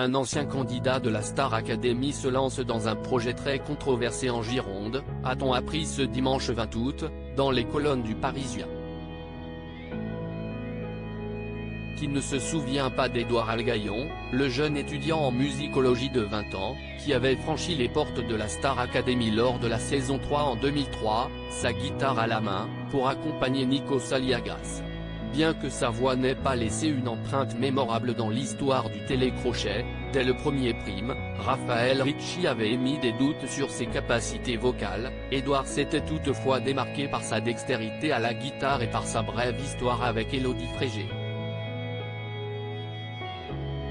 un ancien candidat de la Star Academy se lance dans un projet très controversé en Gironde, a-t-on appris ce dimanche 20 août, dans les colonnes du Parisien. Qui ne se souvient pas d'Édouard Algaillon, le jeune étudiant en musicologie de 20 ans, qui avait franchi les portes de la Star Academy lors de la saison 3 en 2003, sa guitare à la main, pour accompagner Nikos Aliagas. Bien que sa voix n'ait pas laissé une empreinte mémorable dans l'histoire du télécrochet, dès le premier prime, Raphaël Ricci avait émis des doutes sur ses capacités vocales. Édouard s'était toutefois démarqué par sa dextérité à la guitare et par sa brève histoire avec Élodie Frégé.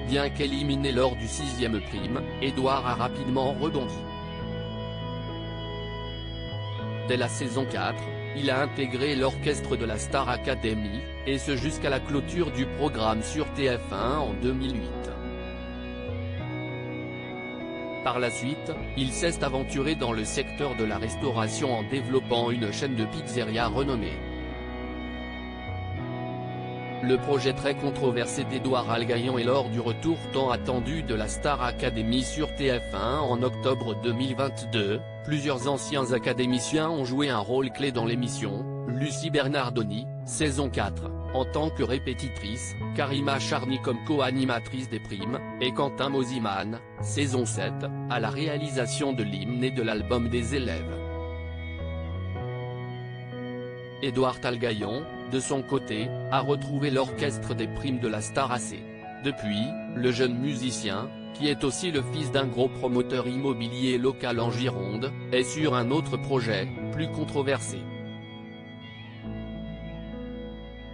Bien qu'éliminé lors du 6e prime, Édouard a rapidement rebondi. Dès la saison 4, il a intégré l'orchestre de la Star Academy, et ce jusqu'à la clôture du programme sur TF1 en 2008. Par la suite, il s'est aventuré dans le secteur de la restauration en développant une chaîne de pizzeria renommée. Le projet très controversé d'Édouard Algaillon est lors du retour tant attendu de la Star Academy sur TF1 en octobre 2022, plusieurs anciens académiciens ont joué un rôle clé dans l'émission: Lucie Bernardoni, saison 4, en tant que répétitrice, Karima Charny comme co-animatrice des primes, et Quentin Mosiman, saison 7, à la réalisation de l'hymne et de l'album des élèves. Édouard Algaillon, de son côté, a retrouvé l'orchestre des primes de la Star AC. Depuis, le jeune musicien, qui est aussi le fils d'un gros promoteur immobilier local en Gironde, est sur un autre projet, plus controversé.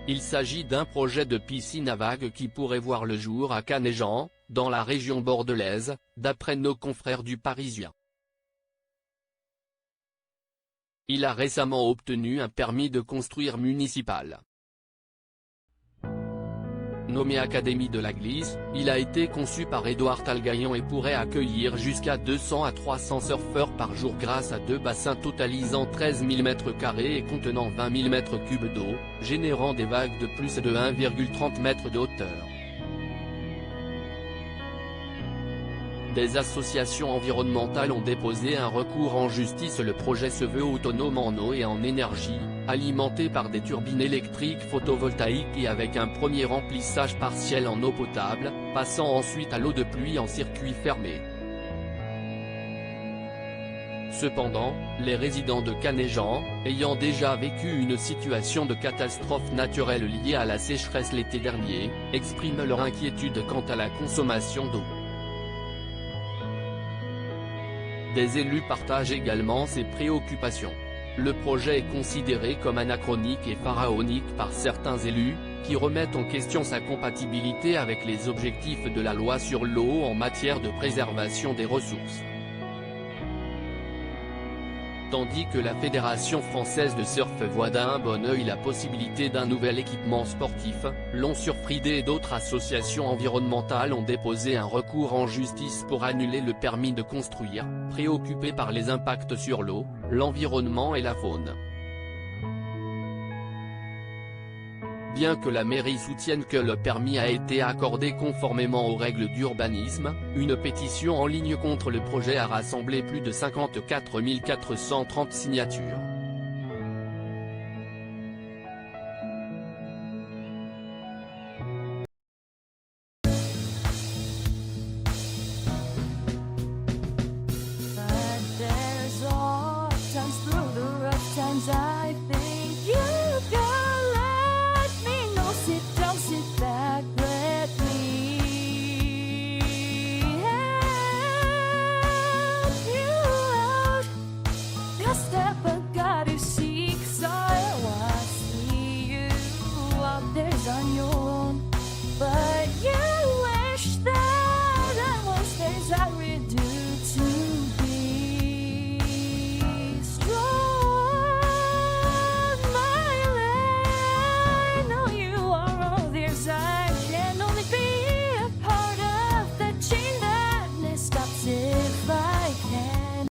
Il s'agit d'un projet de piscine à vagues qui pourrait voir le jour à Canéjan, dans la région bordelaise, d'après nos confrères du Parisien. Il a récemment obtenu un permis de construire municipal. Nommé Académie de la Glisse, il a été conçu par Édouard Algaillon et pourrait accueillir jusqu'à 200 à 300 surfeurs par jour grâce à deux bassins totalisant 13 000 m² et contenant 20 000 m³ d'eau, générant des vagues de plus de 1,30 m de hauteur. Des associations environnementales ont déposé un recours en justice. Le projet se veut autonome en eau et en énergie, alimenté par des turbines électriques photovoltaïques et avec un premier remplissage partiel en eau potable, passant ensuite à l'eau de pluie en circuit fermé. Cependant, les résidents de Canéjan, ayant déjà vécu une situation de catastrophe naturelle liée à la sécheresse l'été dernier, expriment leur inquiétude quant à la consommation d'eau. Des élus partagent également ces préoccupations. Le projet est considéré comme anachronique et pharaonique par certains élus, qui remettent en question sa compatibilité avec les objectifs de la loi sur l'eau en matière de préservation des ressources. Tandis que la Fédération française de surf voit d'un bon œil la possibilité d'un nouvel équipement sportif, Long Surf Friday et d'autres associations environnementales ont déposé un recours en justice pour annuler le permis de construire, préoccupés par les impacts sur l'eau, l'environnement et la faune. Bien que la mairie soutienne que le permis a été accordé conformément aux règles d'urbanisme, une pétition en ligne contre le projet a rassemblé plus de 54 430 signatures. But there's all times through the rough times